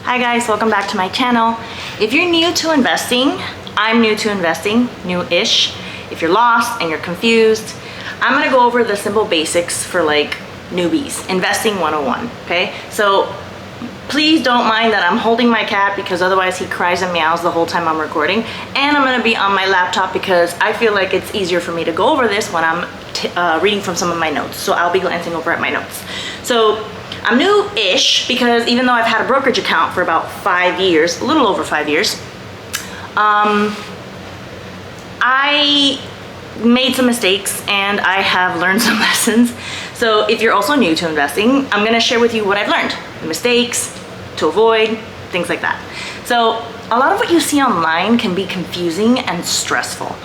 Hi guys, welcome back to my channel. If you're new to investing, I'm new to investing, new-ish. If you're lost and you're confused, I'm gonna go over the simple basics for like newbies, investing 101, okay? So please don't mind that I'm holding my cat because otherwise he cries and meows the whole time I'm recording. And I'm gonna be on my laptop because I feel like it's easier for me to go over this when I'm reading from some of my notes. So I'll be glancing over at my notes. So I'm new-ish because even though I've had a brokerage account for about 5 years, a little over 5 years, I made some mistakes and I have learned some lessons. So if you're also new to investing, I'm gonna share with you what I've learned, the mistakes to avoid, things like that. So a lot of what you see online can be confusing and stressful.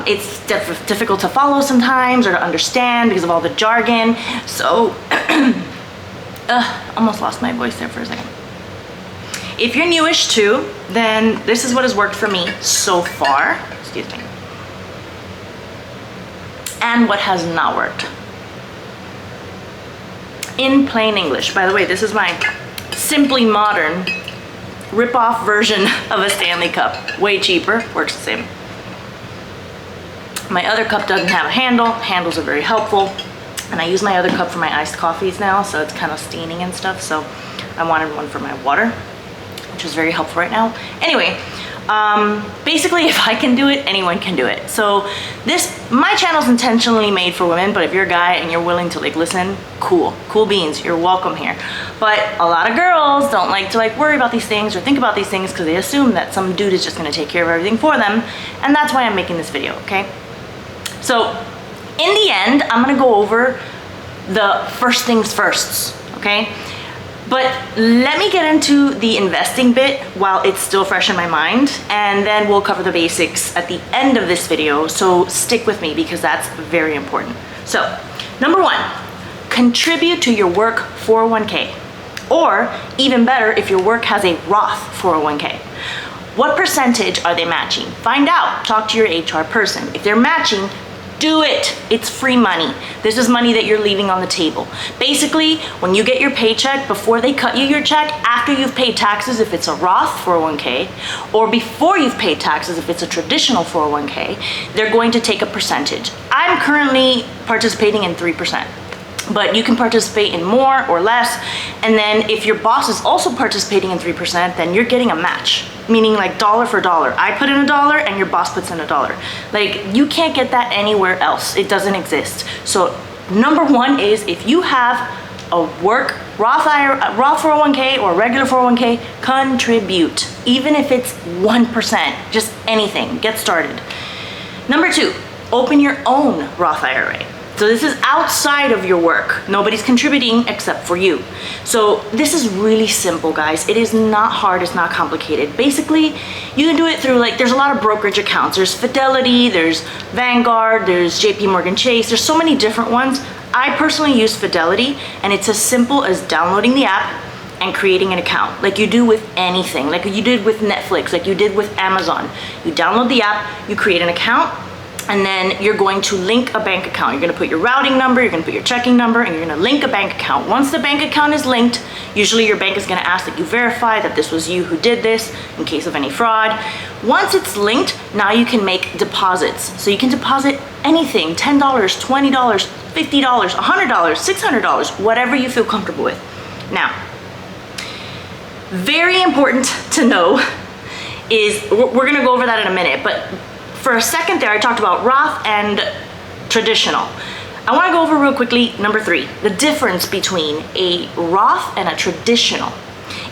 It's difficult to follow sometimes or to understand because of all the jargon. So, almost lost my voice there for a second. If you're newish too, then this is what has worked for me so far. Excuse me. And what has not worked. In plain English. By the way, this is my Simply Modern rip-off version of a Stanley Cup. Way cheaper, works the same. My other cup doesn't have a handle. Handles are very helpful. And I use my other cup for my iced coffees now, so it's kind of staining and stuff. So I wanted one for my water, which is very helpful right now. Anyway, basically if I can do it, anyone can do it. So my channel's intentionally made for women, but if you're a guy and you're willing to like listen, cool beans, you're welcome here. But a lot of girls don't like to like worry about these things or think about these things because they assume that some dude is just gonna take care of everything for them. And that's why I'm making this video, okay? So in the end, I'm gonna go over the first things first, okay? But let me get into the investing bit while it's still fresh in my mind, and then we'll cover the basics at the end of this video, so stick with me because that's very important. So, number one, contribute to your work 401k, or even better, if your work has a Roth 401k. What percentage are they matching? Find out, talk to your HR person. If they're matching, do it. It's free money. This is money that you're leaving on the table. Basically, when you get your paycheck, before they cut you your check, after you've paid taxes if it's a Roth 401k, or before you've paid taxes if it's a traditional 401k, they're going to take a percentage. I'm currently participating in 3%. But you can participate in more or less. And then if your boss is also participating in 3%, then you're getting a match, meaning like dollar for dollar. I put in $1 and your boss puts in $1. Like you can't get that anywhere else. It doesn't exist. So number one is if you have a work Roth 401k or regular 401k, contribute. Even if it's 1%, just anything, get started. Number two, open your own Roth IRA. So this is outside of your work. Nobody's contributing except for you. So this is really simple, guys. It is not hard, it's not complicated. Basically, you can do it through there's a lot of brokerage accounts. There's Fidelity, there's Vanguard, there's JP Morgan Chase. There's so many different ones. I personally use Fidelity, and it's as simple as downloading the app and creating an account, like you do with anything, like you did with Netflix, like you did with Amazon. You download the app, you create an account, and then you're going to link a bank account. You're gonna put your routing number, you're gonna put your checking number, and you're gonna link a bank account. Once the bank account is linked, usually your bank is gonna ask that you verify that this was you who did this in case of any fraud. Once it's linked, now you can make deposits. So you can deposit anything, $10, $20, $50, $100, $600, whatever you feel comfortable with. Now, very important to know is, we're gonna go over that in a minute, but for a second there, I talked about Roth and traditional. I wanna go over real quickly, number three, the difference between a Roth and a traditional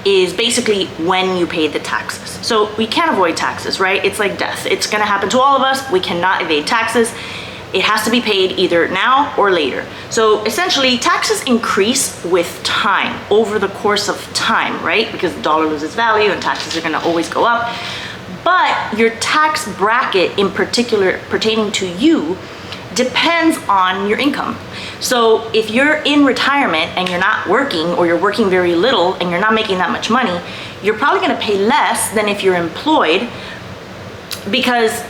is basically when you pay the taxes. So we can't avoid taxes, right? It's like death. It's gonna happen to all of us. We cannot evade taxes. It has to be paid either now or later. So essentially, taxes increase with time, over the course of time, right? Because the dollar loses value and taxes are gonna always go up. But your tax bracket in particular pertaining to you depends on your income. So if you're in retirement and you're not working, or you're working very little and you're not making that much money, you're probably gonna pay less than if you're employed, because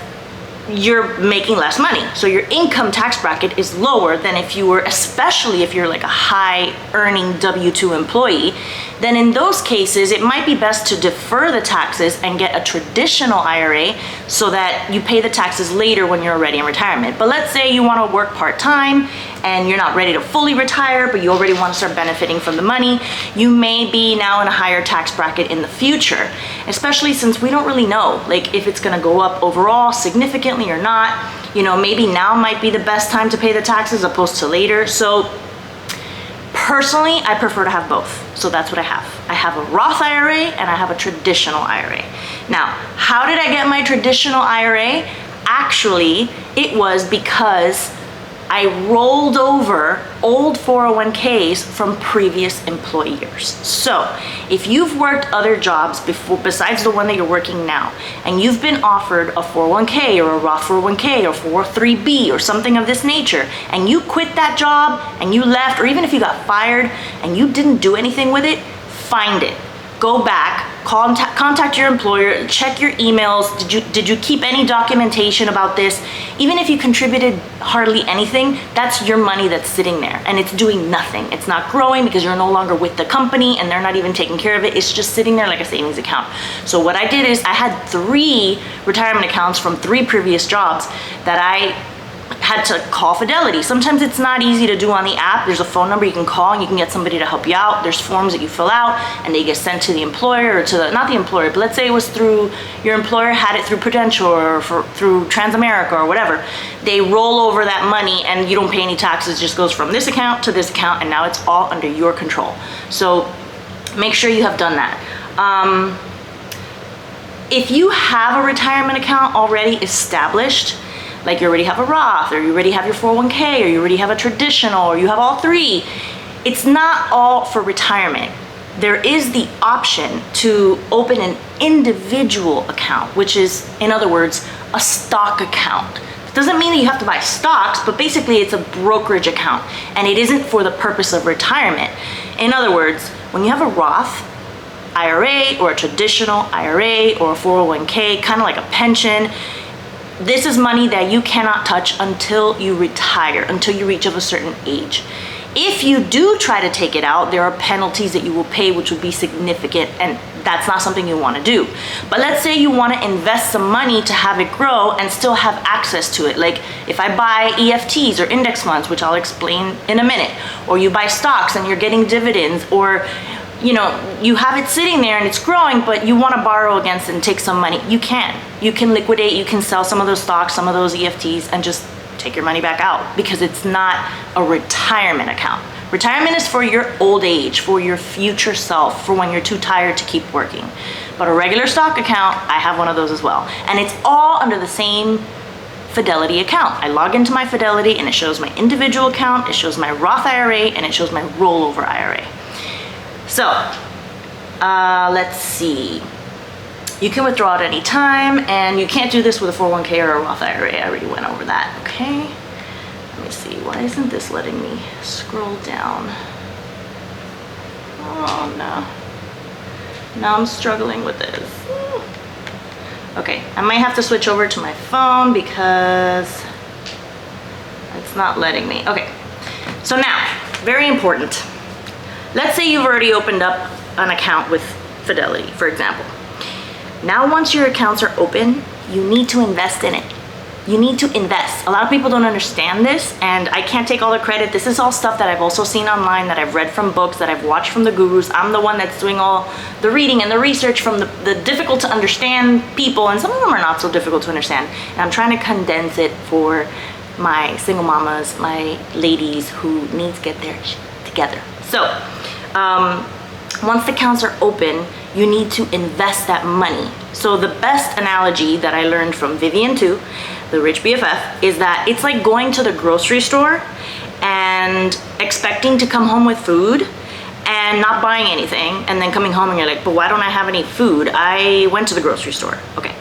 you're making less money. So your income tax bracket is lower than if you were, especially if you're like a high earning W-2 employee. Then in those cases, it might be best to defer the taxes and get a traditional IRA so that you pay the taxes later when you're already in retirement. But let's say you want to work part-time and you're not ready to fully retire, but you already want to start benefiting from the money. You may be now in a higher tax bracket in the future, especially since we don't really know like if it's going to go up overall significantly or not. You know, maybe now might be the best time to pay the taxes opposed to later. So personally, I prefer to have both. So that's what I have. I have a Roth IRA and I have a traditional IRA. Now, how did I get my traditional IRA? Actually, it was because I rolled over old 401ks from previous employers. So if you've worked other jobs before, besides the one that you're working now, and you've been offered a 401k or a Roth 401k or 403b or something of this nature, and you quit that job and you left, or even if you got fired and you didn't do anything with it, find it. Go back, contact your employer, check your emails. Did you keep any documentation about this? Even if you contributed hardly anything, that's your money that's sitting there and it's doing nothing. It's not growing because you're no longer with the company and they're not even taking care of it. It's just sitting there like a savings account. So what I did is I had 3 retirement accounts from 3 previous jobs that I had to call Fidelity. Sometimes it's not easy to do on the app. There's a phone number you can call and you can get somebody to help you out. There's forms that you fill out and they get sent to the employer or to the, not the employer, but let's say it was through, your employer had it through Prudential or through Transamerica or whatever. They roll over that money and you don't pay any taxes. It just goes from this account to this account and now it's all under your control. So make sure you have done that. If you have a retirement account already established, like you already have a Roth, or you already have your 401k, or you already have a traditional, or you have all 3, it's not all for retirement. There is the option to open an individual account, which is, in other words, a stock account. It doesn't mean that you have to buy stocks, but basically it's a brokerage account, and it isn't for the purpose of retirement. In other words, when you have a Roth IRA, or a traditional IRA, or a 401k, kind of like a pension, this is money that you cannot touch until you retire, until you reach of a certain age. If you do try to take it out, there are penalties that you will pay, which would be significant, and that's not something you want to do. But let's say you want to invest some money to have it grow and still have access to it. Like if I buy EFTs or index funds, which I'll explain in a minute, or you buy stocks and you're getting dividends, or you know, you have it sitting there and it's growing, but you want to borrow against it and take some money, you can. You can liquidate, you can sell some of those stocks, some of those EFTs, and just take your money back out because it's not a retirement account. Retirement is for your old age, for your future self, for when you're too tired to keep working. But a regular stock account, I have one of those as well. And it's all under the same Fidelity account. I log into my Fidelity and it shows my individual account, it shows my Roth IRA, and it shows my rollover IRA. So, let's see. You can withdraw at any time, and you can't do this with a 401k or a Roth IRA. I already went over that, okay? Let me see, why isn't this letting me scroll down? Oh, no. Now I'm struggling with this. Okay, I might have to switch over to my phone because it's not letting me. Okay, so now, very important. Let's say you've already opened up an account with Fidelity, for example. Now, once your accounts are open, you need to invest in it. You need to invest. A lot of people don't understand this, and I can't take all the credit. This is all stuff that I've also seen online, that I've read from books, that I've watched from the gurus. I'm the one that's doing all the reading and the research from the difficult to understand people, and some of them are not so difficult to understand. And I'm trying to condense it for my single mamas, my ladies who need to get their shit together. So, once the accounts are open, you need to invest that money. So the best analogy that I learned from Vivian too, the Rich BFF, is that it's like going to the grocery store and expecting to come home with food and not buying anything, and then coming home and you're like, but why don't I have any food? I went to the grocery store. Okay.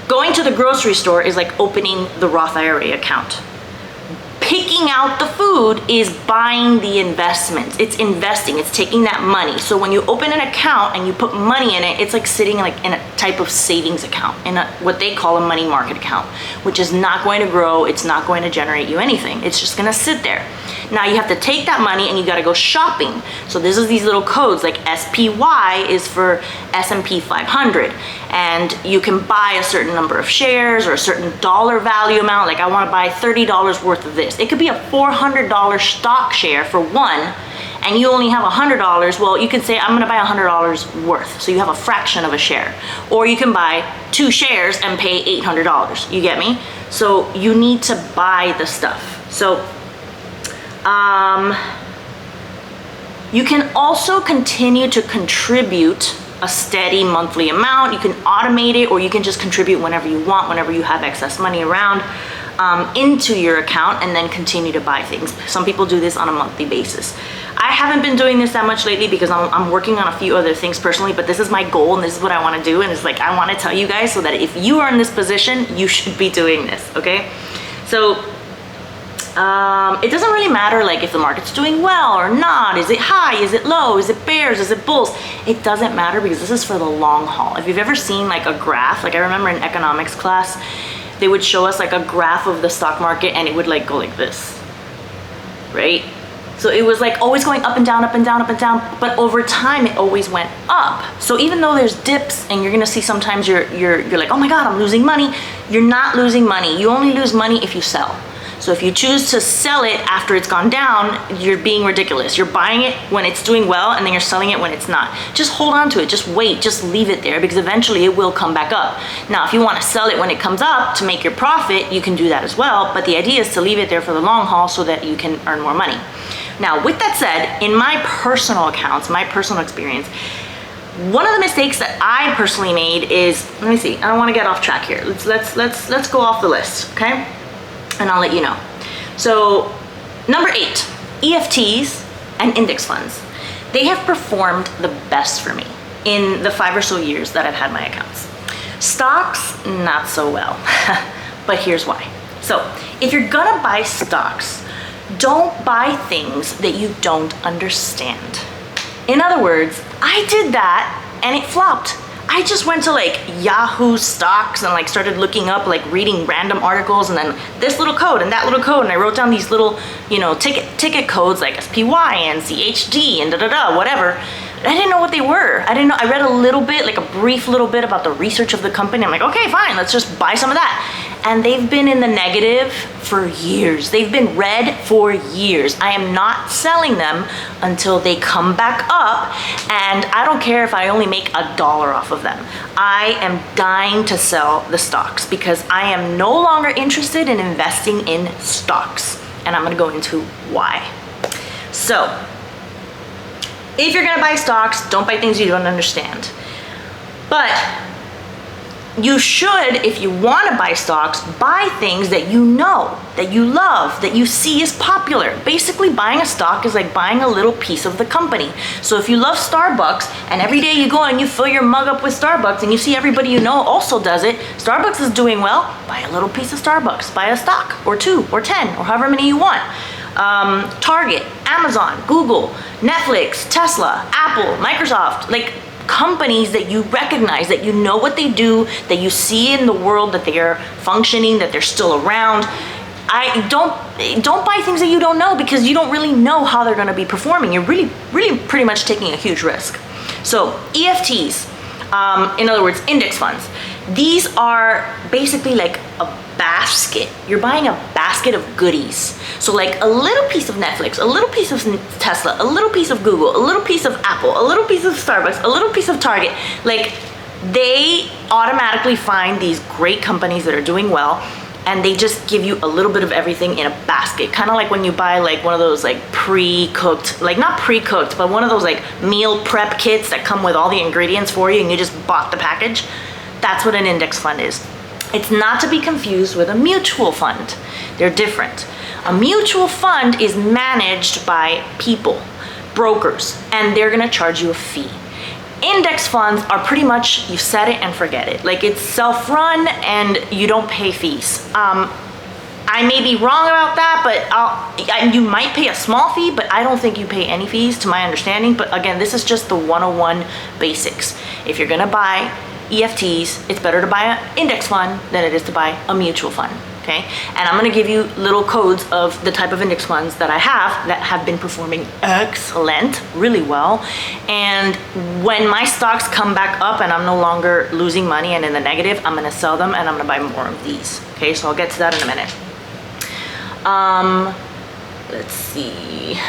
Going to the grocery store is like opening the Roth IRA account. Picking out the food is buying the investments. It's investing, it's taking that money. So when you open an account and you put money in it, it's like sitting like in a type of savings account, in what they call a money market account, which is not going to grow, it's not going to generate you anything. It's just gonna sit there. Now you have to take that money and you gotta go shopping. So this is these little codes, like SPY is for S&P 500. And you can buy a certain number of shares or a certain dollar value amount. Like I wanna buy $30 worth of this. It could be a $400 stock share for one, and you only have $100. Well, you can say, I'm gonna buy $100 worth. So you have a fraction of a share. Or you can buy 2 shares and pay $800. You get me? So you need to buy the stuff. So, you can also continue to contribute a steady monthly amount. You can automate it, or you can just contribute whenever you want, whenever you have excess money around, into your account, and then continue to buy things. Some people do this on a monthly basis. I haven't been doing this that much lately because I'm working on a few other things personally, but this is my goal and this is what I want to do. And it's like, I want to tell you guys so that if you are in this position, you should be doing this, okay? So it doesn't really matter like if the market's doing well or not. Is it high? Is it low? Is it bears? Is it bulls? It doesn't matter because this is for the long haul. If you've ever seen like a graph, like I remember in economics class, they would show us like a graph of the stock market and it would like go like this, right? So it was like always going up and down, up and down, up and down, but over time it always went up. So even though there's dips and you're gonna see sometimes you're like, oh my God, I'm losing money. You're not losing money. You only lose money if you sell. So if you choose to sell it after it's gone down, you're being ridiculous. You're buying it when it's doing well and then you're selling it when it's not. Just hold on to it, just wait, just leave it there because eventually it will come back up. Now, if you wanna sell it when it comes up to make your profit, you can do that as well, but the idea is to leave it there for the long haul so that you can earn more money. Now, with that said, in my personal accounts, my personal experience, one of the mistakes that I personally made is, let me see, I don't wanna get off track here. Let's go off the list, okay? And I'll let you know. So number 8, EFTs and index funds. They have performed the best for me in the 5 or so years that I've had my accounts. Stocks, not so well, but here's why. So if you're gonna buy stocks, don't buy things that you don't understand. In other words, I did that and it flopped. I just went to like Yahoo stocks and like started looking up, like reading random articles and then this little code and that little code, and I wrote down these little, you know, ticket codes like SPY and CHD and whatever. I didn't know what they were. I didn't know. I read a little bit, like a brief little bit about the research of the company. I'm like, okay, fine, let's just buy some of that. And they've been in the negative for years. They've been red for years. I am not selling them until they come back up, and I don't care if I only make $1 off of them. I am dying to sell the stocks because I am no longer interested in investing in stocks, and I'm gonna go into why. So, if you're gonna buy stocks, don't buy things you don't understand. But you should, if you wanna buy stocks, buy things that you know, that you love, that you see is popular. Basically, buying a stock is like buying a little piece of the company. So if you love Starbucks and every day you go and you fill your mug up with Starbucks and you see everybody you know also does it, Starbucks is doing well, buy a little piece of Starbucks, buy a stock or 2 or 10 or however many you want. Target, Amazon, Google, Netflix, Tesla, Apple, Microsoft, like companies that you recognize, that you know what they do, that you see in the world, that they are functioning, that they're still around. Don't buy things that you don't know because you don't really know how they're gonna be performing. You're really pretty much taking a huge risk. So EFTs, in other words, index funds. These are basically like a basket. You're buying a basket of goodies. So like a little piece of Netflix, a little piece of Tesla, a little piece of Google, a little piece of Apple, a little piece of Starbucks, a little piece of Target. Like they automatically find these great companies that are doing well, and they just give you a little bit of everything in a basket. Kind of like when you buy like one of those like pre-cooked, like not pre-cooked, but one of those like meal prep kits that come with all the ingredients for you and you just bought the package. That's what an index fund is. It's not to be confused with a mutual fund. They're different. A mutual fund is managed by people, brokers, and they're gonna charge you a fee. Index funds are pretty much, you set it and forget it. Like it's self-run and you don't pay fees. I I may be wrong about that, but you might pay a small fee, but I don't think you pay any fees to my understanding. But again, this is just the 101 basics. If you're gonna buy EFTs, it's better to buy an index fund than it is to buy a mutual fund, okay? And I'm gonna give you little codes of the type of index funds that I have that have been performing excellent, really well. And when my stocks come back up and I'm no longer losing money and in the negative, I'm gonna sell them and I'm gonna buy more of these, okay? So I'll get to that in a minute. Let's see.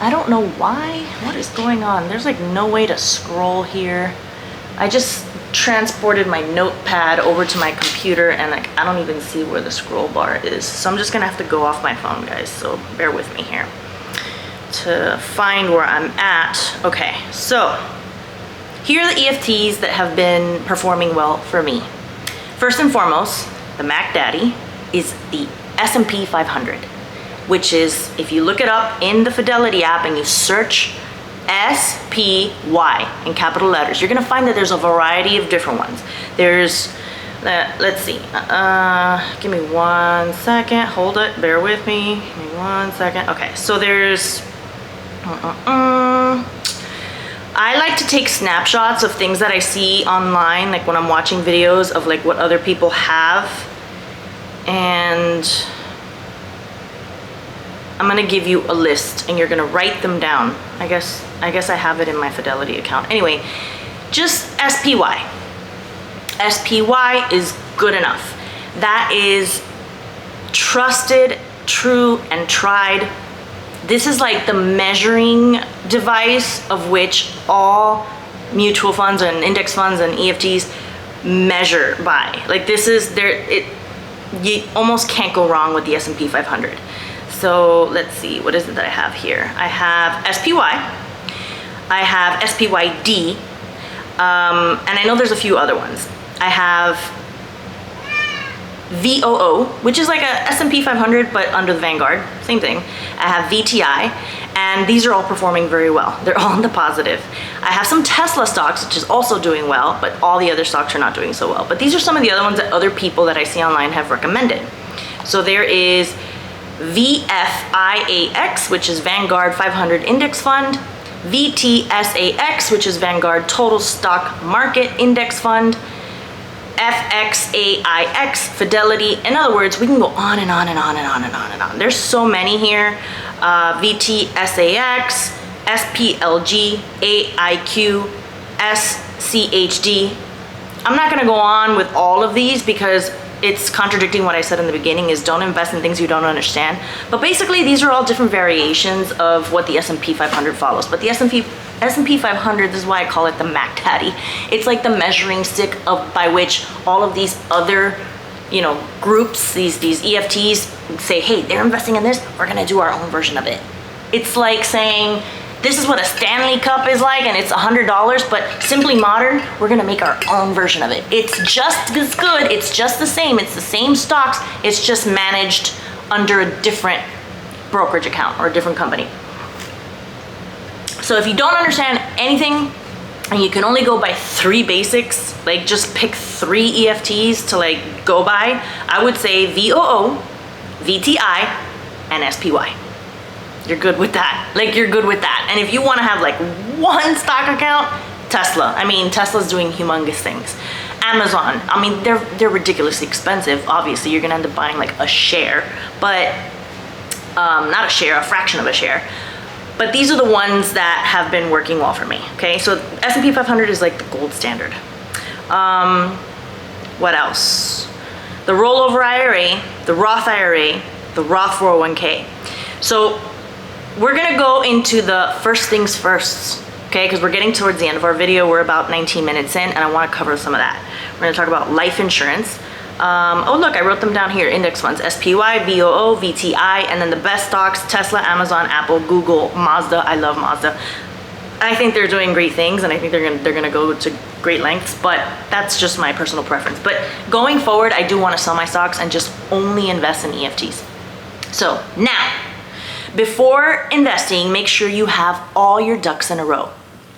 I don't know why. What is going on? There's like no way to scroll here. I just transported my notepad over to my computer and like I don't even see where the scroll bar is. So I'm just gonna have to go off my phone, guys. So bear with me here to find where I'm at. Okay, so here are the EFTs that have been performing well for me. First and foremost, the Mac Daddy is the S&P 500, which is, if you look it up in the Fidelity app and you search SPY in capital letters, you're gonna find that there's a variety of different ones. There's, let's see, give me 1 second, hold it, bear with me, give me 1 second. Okay, so there's, I like to take snapshots of things that I see online, like when I'm watching videos of like what other people have, and I'm gonna give you a list and you're gonna write them down. I guess I have it in my Fidelity account. Anyway, just SPY. SPY is good enough. That is trusted, true, and tried. This is like the measuring device of which all mutual funds and index funds and EFTs measure by. Like this is you almost can't go wrong with the S&P 500. So let's see, what is it that I have here? I have SPY, I have SPYD, and I know there's a few other ones. I have VOO, which is like a S&P 500, but under the Vanguard, same thing. I have VTI, and these are all performing very well. They're all in the positive. I have some Tesla stocks, which is also doing well, but all the other stocks are not doing so well. But these are some of the other ones that other people that I see online have recommended. So there is VFIAX, which is Vanguard 500 Index Fund, VTSAX, which is Vanguard Total Stock Market Index Fund, FXAIX, Fidelity. In other words, we can go on and on and on and on and on and on. There's so many here. VTSAX, SPLG, AIQ, SCHD. I'm not gonna go on with all of these because it's contradicting what I said in the beginning, is don't invest in things you don't understand. But basically, these are all different variations of what the S&P 500 follows. But the S&P 500, this is why I call it the Mac Daddy. It's like the measuring stick by which all of these other, groups, these EFTs say, hey, they're investing in this, we're gonna do our own version of it. It's like saying, this is what a Stanley Cup is like, and it's $100, but Simply Modern, we're gonna make our own version of it. It's just as good, it's just the same, it's the same stocks, it's just managed under a different brokerage account or a different company. So if you don't understand anything, and you can only go by 3 basics, like just pick 3 EFTs to like go by, I would say VOO, VTI, and SPY. You're good with that. Like, you're good with that. And if you want to have like one stock account, Tesla. I mean, Tesla's doing humongous things. Amazon. I mean, they're ridiculously expensive. Obviously, you're gonna end up buying like a share, but not a share, a fraction of a share. But these are the ones that have been working well for me. Okay, so S&P 500 is like the gold standard. What else? The rollover IRA, the Roth IRA, the Roth 401k. So we're gonna go into the first things first, okay? Because we're getting towards the end of our video. We're about 19 minutes in, and I wanna cover some of that. We're gonna talk about life insurance. Oh look, I wrote them down here, index funds, SPY, VOO, VTI, and then the best stocks, Tesla, Amazon, Apple, Google, Mazda. I love Mazda. I think they're doing great things, and I think they're gonna go to great lengths, but that's just my personal preference. But going forward, I do wanna sell my stocks and just only invest in EFTs. So now, before investing, make sure you have all your ducks in a row,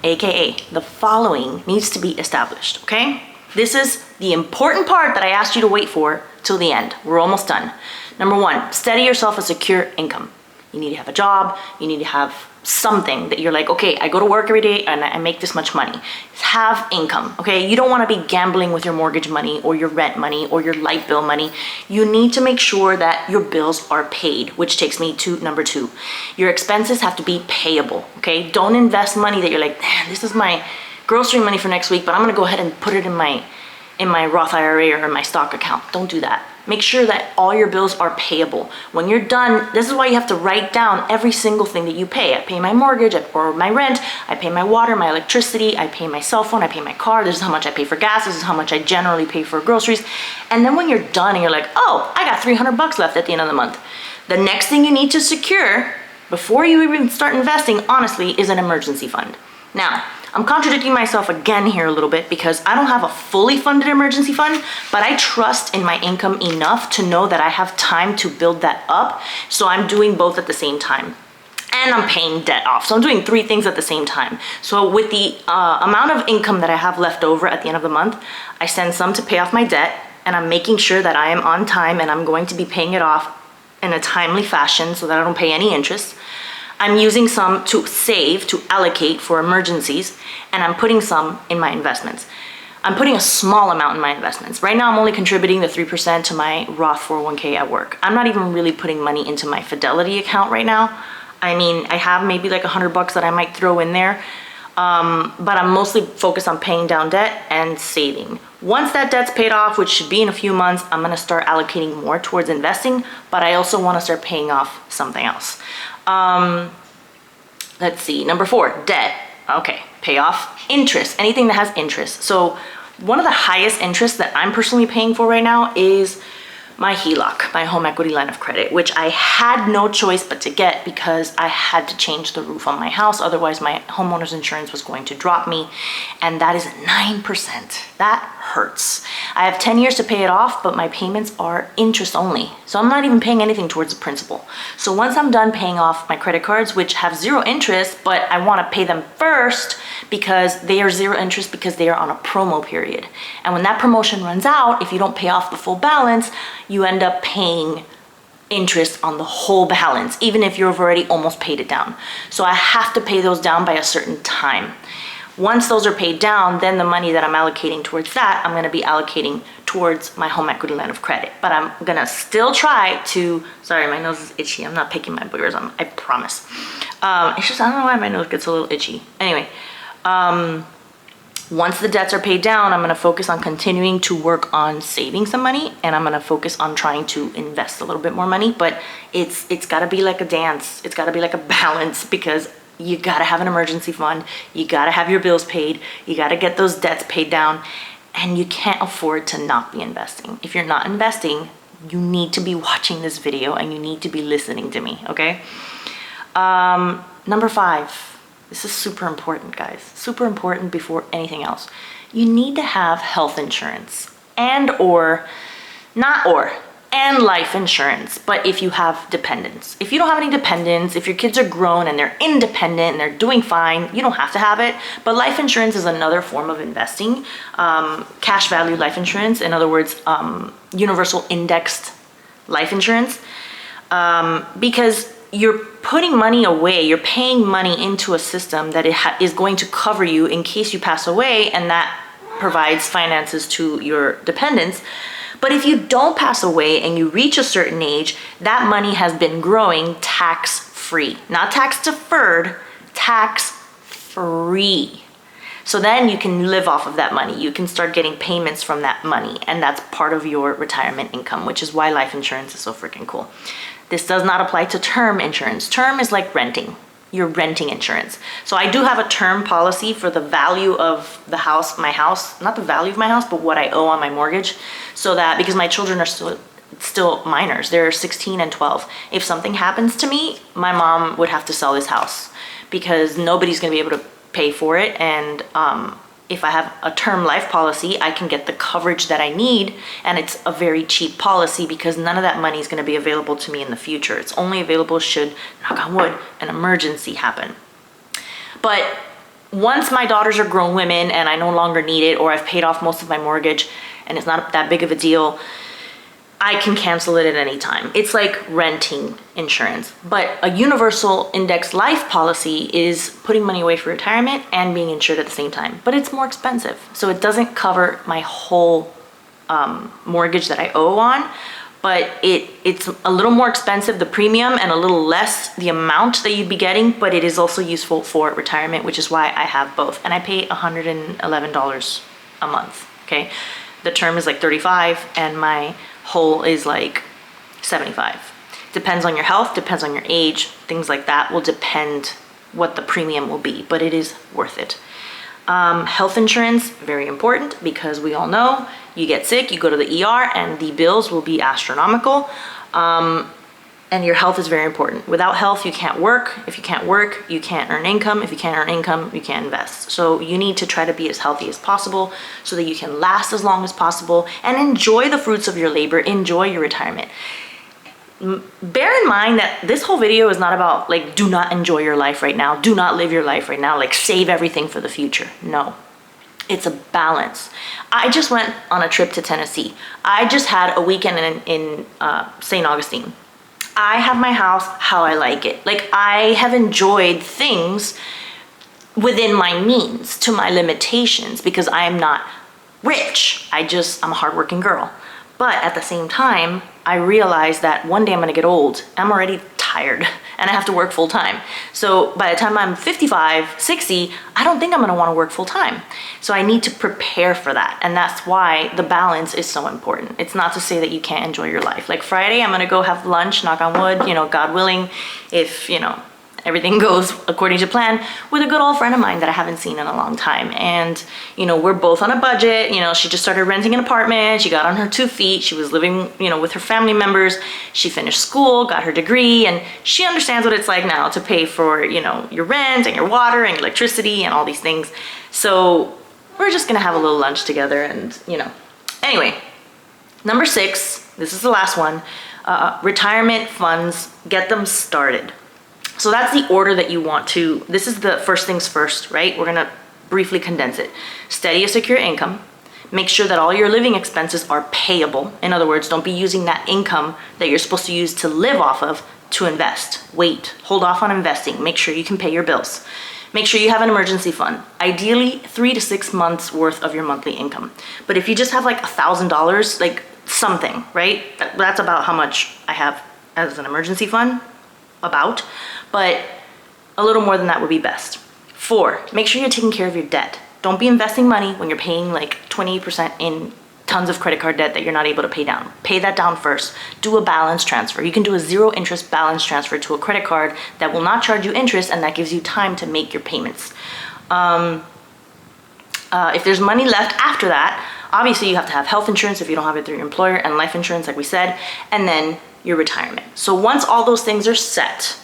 AKA the following needs to be established, okay? This is the important part that I asked you to wait for till the end. We're almost done. Number one, steady yourself a secure income. You need to have a job. You need to have something that you're like, okay, I go to work every day and I make this much money. Have income, okay? You don't want to be gambling with your mortgage money or your rent money or your light bill money. You need to make sure that your bills are paid, which takes me to number two. Your expenses have to be payable, okay? Don't invest money that you're like, man, this is my grocery money for next week, but I'm gonna go ahead and put it in my Roth IRA or in my stock account. Don't do that. Make sure that all your bills are payable. When you're done, this is why you have to write down every single thing that you pay. I pay my mortgage, or my rent, I pay my water, my electricity, I pay my cell phone, I pay my car, this is how much I pay for gas, this is how much I generally pay for groceries. And then when you're done and you're like, oh, I got $300 left at the end of the month. The next thing you need to secure before you even start investing, honestly, is an emergency fund. Now, I'm contradicting myself again here a little bit because I don't have a fully funded emergency fund, but I trust in my income enough to know that I have time to build that up. So I'm doing both at the same time. And I'm paying debt off. So I'm doing three things at the same time. So with the amount of income that I have left over at the end of the month, I send some to pay off my debt, and I'm making sure that I am on time and I'm going to be paying it off in a timely fashion so that I don't pay any interest. I'm using some to save, to allocate for emergencies, and I'm putting some in my investments. I'm putting a small amount in my investments. Right now, I'm only contributing the 3% to my Roth 401k at work. I'm not even really putting money into my Fidelity account right now. I mean, I have maybe like $100 that I might throw in there, but I'm mostly focused on paying down debt and saving. Once that debt's paid off, which should be in a few months, I'm gonna start allocating more towards investing, but I also wanna start paying off something else. Let's see, number 4, debt. Okay, pay off interest, anything that has interest. So one of the highest interests that I'm personally paying for right now is my HELOC, my home equity line of credit, which I had no choice but to get because I had to change the roof on my house. Otherwise, my homeowner's insurance was going to drop me. And that is 9%. That hurts. I have 10 years to pay it off, but my payments are interest only. So I'm not even paying anything towards the principal. So once I'm done paying off my credit cards, which have 0 interest, but I want to pay them first because they are 0 interest because they are on a promo period. And when that promotion runs out, if you don't pay off the full balance, you end up paying interest on the whole balance, even if you've already almost paid it down. So I have to pay those down by a certain time. Once those are paid down, then the money that I'm allocating towards that, I'm gonna be allocating towards my home equity line of credit. But I'm gonna still try to, sorry, my nose is itchy. I'm not picking my boogers on, I promise. It's just, I don't know why my nose gets a little itchy. Anyway, once the debts are paid down, I'm gonna focus on continuing to work on saving some money, and I'm gonna focus on trying to invest a little bit more money, but it's gotta be like a dance. It's gotta be like a balance because you gotta have an emergency fund, you gotta have your bills paid, you gotta get those debts paid down, and you can't afford to not be investing. If you're not investing, you need to be watching this video and you need to be listening to me, okay? Number 5. This is super important, guys. Super important before anything else. You need to have health insurance and life insurance, but if you have dependents. If you don't have any dependents, if your kids are grown and they're independent and they're doing fine, you don't have to have it. But life insurance is another form of investing. Cash value life insurance, in other words, universal indexed life insurance, because you're putting money away, you're paying money into a system that is going to cover you in case you pass away, and that provides finances to your dependents. But if you don't pass away and you reach a certain age, that money has been growing tax-free. Not tax-deferred, tax-free. So then you can live off of that money. You can start getting payments from that money, and that's part of your retirement income, which is why life insurance is so freaking cool. This does not apply to term insurance. Term is like renting. You're renting insurance. So I do have a term policy for the value of the house, my house, not the value of my house, but what I owe on my mortgage. So that, because my children are still minors, they're 16 and 12. If something happens to me, my mom would have to sell this house because nobody's gonna be able to pay for it. And if I have a term life policy, I can get the coverage that I need, and it's a very cheap policy because none of that money is going to be available to me in the future. It's only available should, knock on wood, an emergency happen. But once my daughters are grown women and I no longer need it, or I've paid off most of my mortgage and it's not that big of a deal, I can cancel it at any time. It's like renting insurance. But a universal index life policy is putting money away for retirement and being insured at the same time. But it's more expensive. So it doesn't cover my whole mortgage that I owe on. But it's a little more expensive, the premium, and a little less the amount that you'd be getting, but it is also useful for retirement, which is why I have both. And I pay $111 a month, okay? The term is like 35 and my whole is like 75. Depends on your health, depends on your age, things like that will depend what the premium will be, but it is worth it. Health insurance, very important, because we all know you get sick, you go to the ER, and the bills will be astronomical. And your health is very important. Without health, you can't work. If you can't work, you can't earn income. If you can't earn income, you can't invest. So you need to try to be as healthy as possible so that you can last as long as possible and enjoy the fruits of your labor, enjoy your retirement. Bear in mind that this whole video is not about like, do not enjoy your life right now. Do not live your life right now. Like save everything for the future. No, it's a balance. I just went on a trip to Tennessee. I just had a weekend in St. Augustine. I have my house how I like it. Like I have enjoyed things within my means to my limitations because I am not rich. I'm a hardworking girl. But at the same time, I realize that one day I'm gonna get old. I'm already tired and I have to work full time. So by the time I'm 55, 60, I don't think I'm gonna wanna work full time. So I need to prepare for that. And that's why the balance is so important. It's not to say that you can't enjoy your life. Like Friday, I'm gonna go have lunch, knock on wood, God willing, if, everything goes according to plan, with a good old friend of mine that I haven't seen in a long time. And, we're both on a budget. She just started renting an apartment. She got on her 2 feet. She was living, with her family members. She finished school, got her degree, and she understands what it's like now to pay for, your rent and your water and electricity and all these things. So we're just gonna have a little lunch together and, Anyway, number 6, this is the last one, retirement funds, get them started. So that's the order that you want to, this is the first things first, right? We're gonna briefly condense it. Steady a secure income. Make sure that all your living expenses are payable. In other words, don't be using that income that you're supposed to use to live off of to invest. Wait, hold off on investing. Make sure you can pay your bills. Make sure you have an emergency fund. Ideally, 3 to 6 months worth of your monthly income. But if you just have like $1,000, like something, right? That's about how much I have as an emergency fund, but a little more than that would be best. 4, make sure you're taking care of your debt. Don't be investing money when you're paying like 28% in tons of credit card debt that you're not able to pay down. Pay that down first. Do a balance transfer. You can do a 0 interest balance transfer to a credit card that will not charge you interest, and that gives you time to make your payments. If there's money left after that, obviously you have to have health insurance if you don't have it through your employer, and life insurance like we said, and then your retirement. So once all those things are set,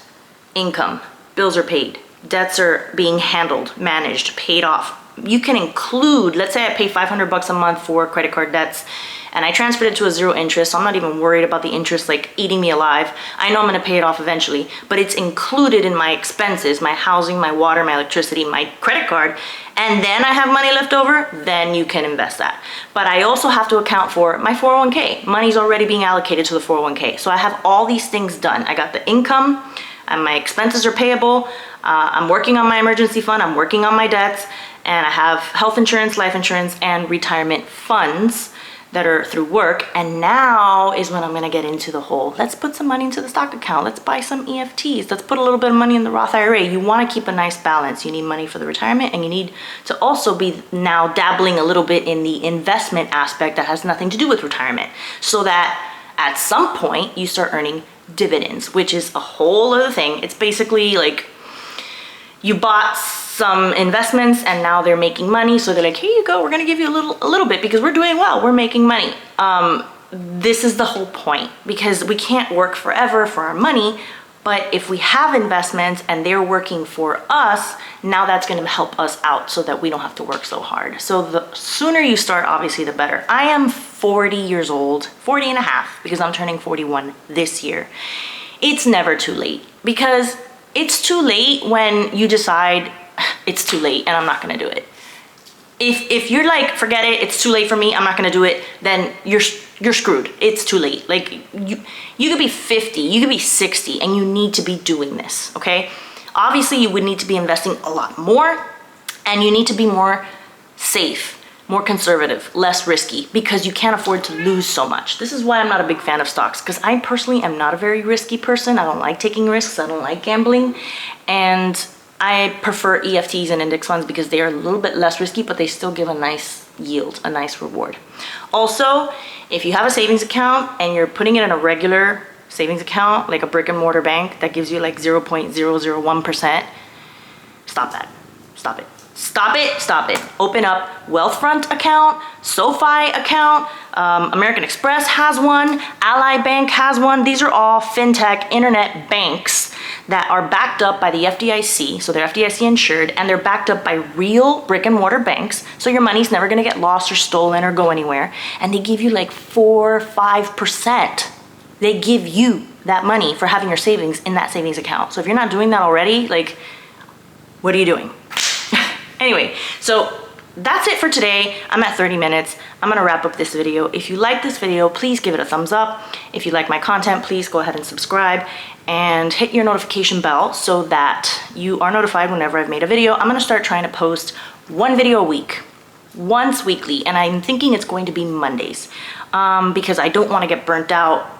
income, bills are paid, debts are being handled, managed, paid off. You can include, let's say I pay $500 a month for credit card debts and I transferred it to a 0 interest, so I'm not even worried about the interest like eating me alive. I know I'm gonna pay it off eventually, but it's included in my expenses, my housing, my water, my electricity, my credit card, and then I have money left over, then you can invest that. But I also have to account for my 401k. Money's already being allocated to the 401k. So I have all these things done. I got the income, and my expenses are payable. I'm working on my emergency fund, I'm working on my debts, and I have health insurance, life insurance, and retirement funds that are through work. And now is when I'm gonna get into the whole, let's put some money into the stock account, let's buy some EFTs, let's put a little bit of money in the Roth IRA. You wanna keep a nice balance. You need money for the retirement, and you need to also be now dabbling a little bit in the investment aspect that has nothing to do with retirement, so that at some point you start earning dividends, which is a whole other thing. It's basically like you bought some investments and now they're making money, so they're like, here you go, we're gonna give you a little bit because we're doing well, we're making money. This is the whole point, because we can't work forever for our money, but if we have investments and they're working for us, now that's gonna help us out so that we don't have to work so hard. So the sooner you start, obviously the better. I am 40 years old, 40 and a half, because I'm turning 41 this year. It's never too late, because it's too late when you decide it's too late and I'm not gonna do it. If you're like, forget it, it's too late for me, I'm not gonna do it, then you're screwed. It's too late. Like you could be 50, you could be 60, and you need to be doing this, okay? Obviously, you would need to be investing a lot more, and you need to be more safe, more conservative, less risky, because you can't afford to lose so much. This is why I'm not a big fan of stocks, because I personally am not a very risky person. I don't like taking risks. I don't like gambling. And I prefer EFTs and index funds because they are a little bit less risky, but they still give a nice yield, a nice reward. Also, if you have a savings account and you're putting it in a regular savings account, like a brick and mortar bank that gives you like 0.001%, stop that. Stop it. Stop it, stop it. Open up Wealthfront account, SoFi account, American Express has one, Ally Bank has one. These are all fintech internet banks that are backed up by the FDIC, so they're FDIC insured, and they're backed up by real brick and mortar banks, so your money's never gonna get lost or stolen or go anywhere, and they give you like 4 or 5%. They give you that money for having your savings in that savings account. So if you're not doing that already, like, what are you doing? Anyway, so that's it for today. I'm at 30 minutes. I'm gonna wrap up this video. If you like this video, please give it a thumbs up. If you like my content, please go ahead and subscribe and hit your notification bell so that you are notified whenever I've made a video. I'm gonna start trying to post 1 video a week, once weekly, and I'm thinking it's going to be Mondays because I don't wanna get burnt out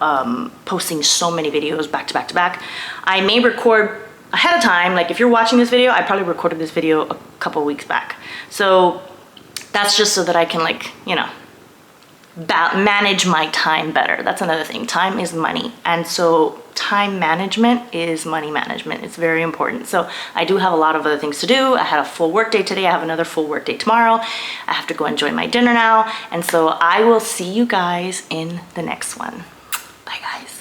posting so many videos back to back to back. I may record ahead of time. Like if you're watching this video, I probably recorded this video a couple weeks back. So that's just so that I can, like, you know, manage my time better. That's another thing. Time is money. And so time management is money management. It's very important. So I do have a lot of other things to do. I had a full work day today. I have another full work day tomorrow. I have to go enjoy my dinner now. And so I will see you guys in the next one. Bye guys.